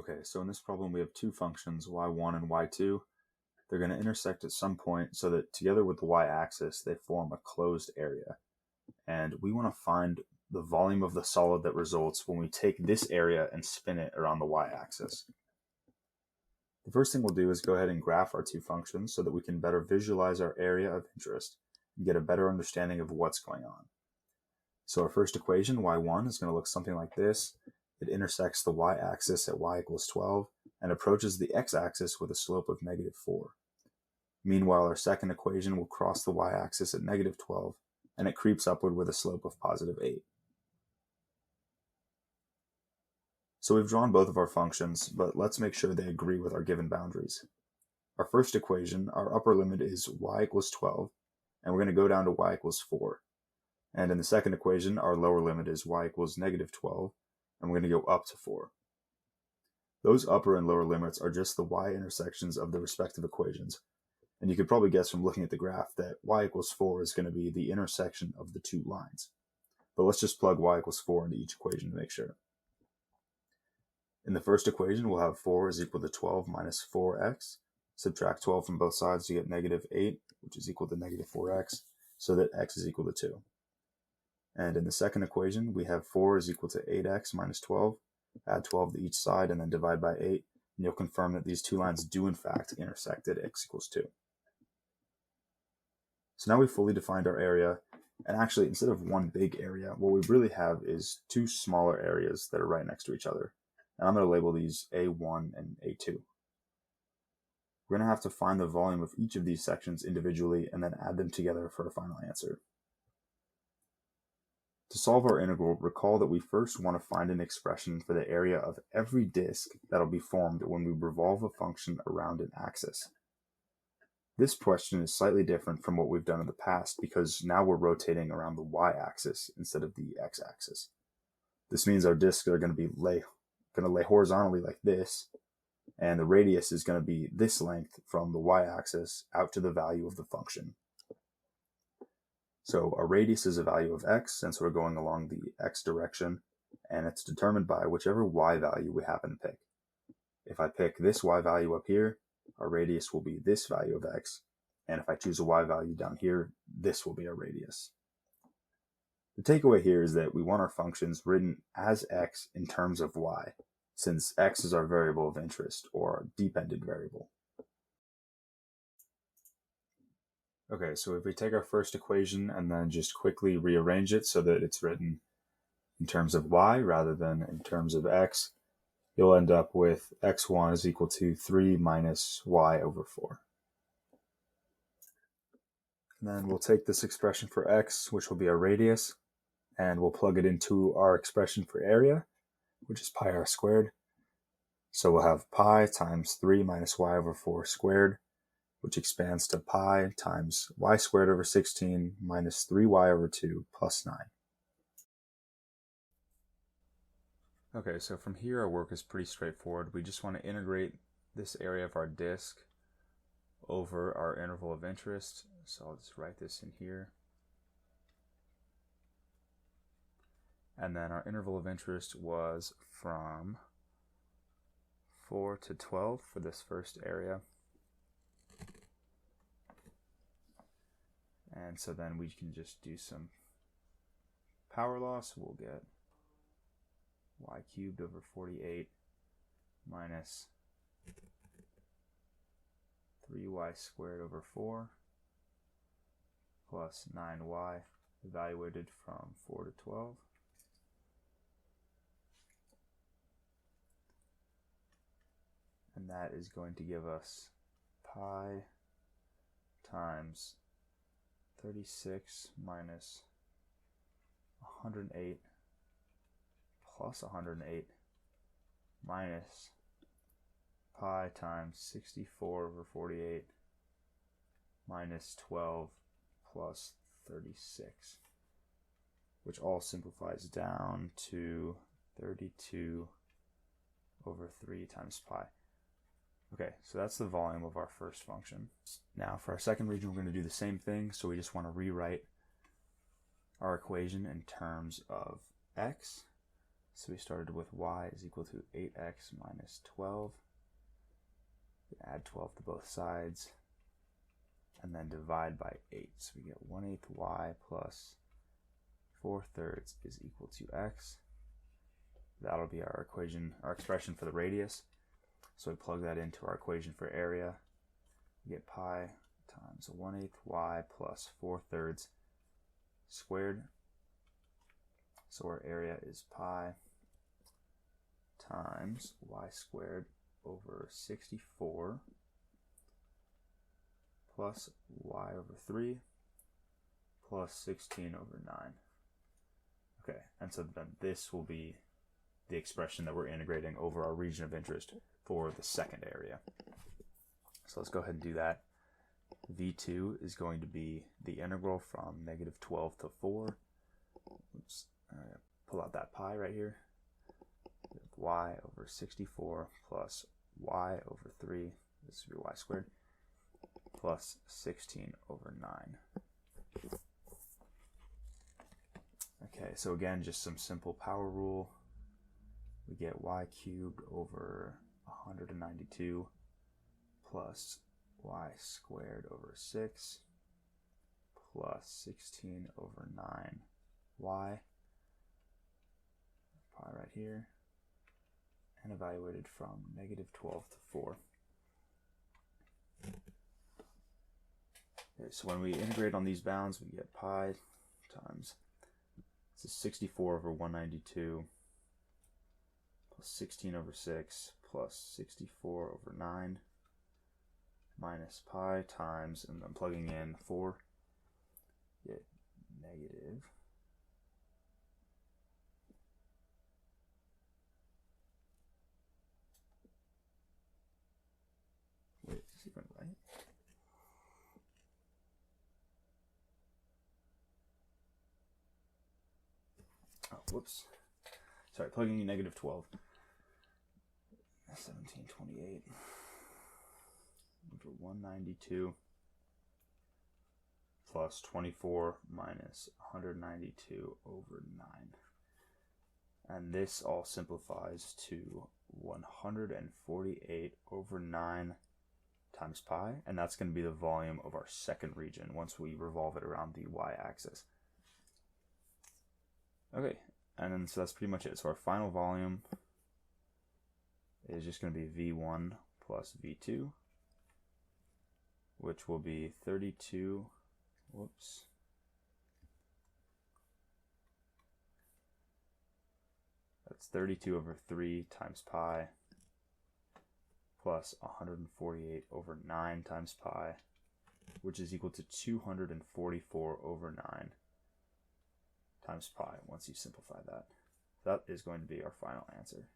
Okay, so in this problem we have two functions, y1 and y2. They're going to intersect at some point so that together with the y-axis they form a closed area. And we want to find the volume of the solid that results when we take this area and spin it around the y-axis. The first thing we'll do is go ahead and graph our two functions so that we can better visualize our area of interest and get a better understanding of what's going on. So our first equation, y1, is going to look something like this. It intersects the y-axis at y equals 12 and approaches the x-axis with a slope of -4. Meanwhile, our second equation will cross the y-axis at -12 and it creeps upward with a slope of +8. So we've drawn both of our functions, but let's make sure they agree with our given boundaries. Our first equation, our upper limit is y equals 12, and we're going to go down to y equals 4. And in the second equation, our lower limit is y equals -12, and we're going to go up to 4. Those upper and lower limits are just the y-intersections of the respective equations. And you could probably guess from looking at the graph that y equals 4 is going to be the intersection of the two lines. But let's just plug y equals 4 into each equation to make sure. In the first equation, we'll have 4 is equal to 12 minus 4x. Subtract 12 from both sides to get -8, which is equal to -4x, so that x is equal to 2. And in the second equation, we have 4 is equal to 8x minus 12. Add 12 to each side and then divide by 8, and you'll confirm that these two lines do in fact intersect at x equals 2. So now we've fully defined our area, and actually instead of one big area, what we really have is two smaller areas that are right next to each other. And I'm going to label these A1 and A2. We're going to have to find the volume of each of these sections individually and then add them together for a final answer. To solve our integral, recall that we first want to find an expression for the area of every disk that'll be formed when we revolve a function around an axis. This question is slightly different from what we've done in the past because now we're rotating around the y-axis instead of the x-axis. This means our disks are going to lay horizontally like this, and the radius is going to be this length from the y-axis out to the value of the function. So our radius is a value of x since we're going along the x direction, and it's determined by whichever y value we happen to pick. If I pick this y value up here, our radius will be this value of x, and if I choose a y value down here, this will be our radius. The takeaway here is that we want our functions written as x in terms of y, since x is our variable of interest, or dependent variable. Okay, so if we take our first equation and then just quickly rearrange it so that it's written in terms of y rather than in terms of x, you'll end up with x1 is equal to 3 minus y over 4. And then we'll take this expression for x, which will be our radius, and we'll plug it into our expression for area, which is pi r squared. So we'll have pi times 3 minus y over 4 squared, which expands to pi times y squared over 16 minus 3y over 2 plus 9. Okay, so from here our work is pretty straightforward. We just want to integrate this area of our disk over our interval of interest. So I'll just write this in here. And then our interval of interest was from 4 to 12 for this first area. And so then we can just do some power loss. We'll get y cubed over 48 minus 3y squared over 4 plus 9y evaluated from 4 to 12. And that is going to give us pi times 36 minus 108 plus 108 minus pi times 64 over 48 minus 12 plus 36, which all simplifies down to 32 over 3 times pi. Okay, so that's the volume of our first function. Now for our second region, we're going to do the same thing, so we just want to rewrite our equation in terms of x. So we started with y is equal to 8x minus 12. We add 12 to both sides, and then divide by 8. So we get 1/8 y plus 4/3 is equal to x. That'll be our equation, our expression for the radius. So we plug that into our equation for area. We get pi times 1/8 y plus 4/3 squared. So our area is pi times y squared over 64 plus y over 3 plus 16 over 9. Okay, and so then this will be the expression that we're integrating over our region of interest for the second area. So let's go ahead and do that. V2 is going to be the integral from -12 to 4. Oops, pull out that pi right here. Y over 64 plus y over 3, this would be y squared, plus 16 over 9. Okay, so again, just some simple power rule. We get y cubed over 192 plus y squared over 6 plus 16 over 9y, pi right here, and evaluated from -12 to 4. Okay, so when we integrate on these bounds, we get pi times, this is 64 over 192 plus 16 over 6 plus 64 over 9 minus pi times, and I'm plugging in 4, get negative wait, is this even right? Oh, whoops. Sorry, plugging in -12. 1728 over 192 plus 24 minus 192 over 9. And this all simplifies to 148 over 9 times pi, and that's going to be the volume of our second region once we revolve it around the y-axis. Okay, and then so that's pretty much it. So our final volume is just going to be V1 plus V2, which will be 32, whoops, that's 32 over 3 times pi plus 148 over 9 times pi, which is equal to 244 over 9 times pi once you simplify that. That is going to be our final answer.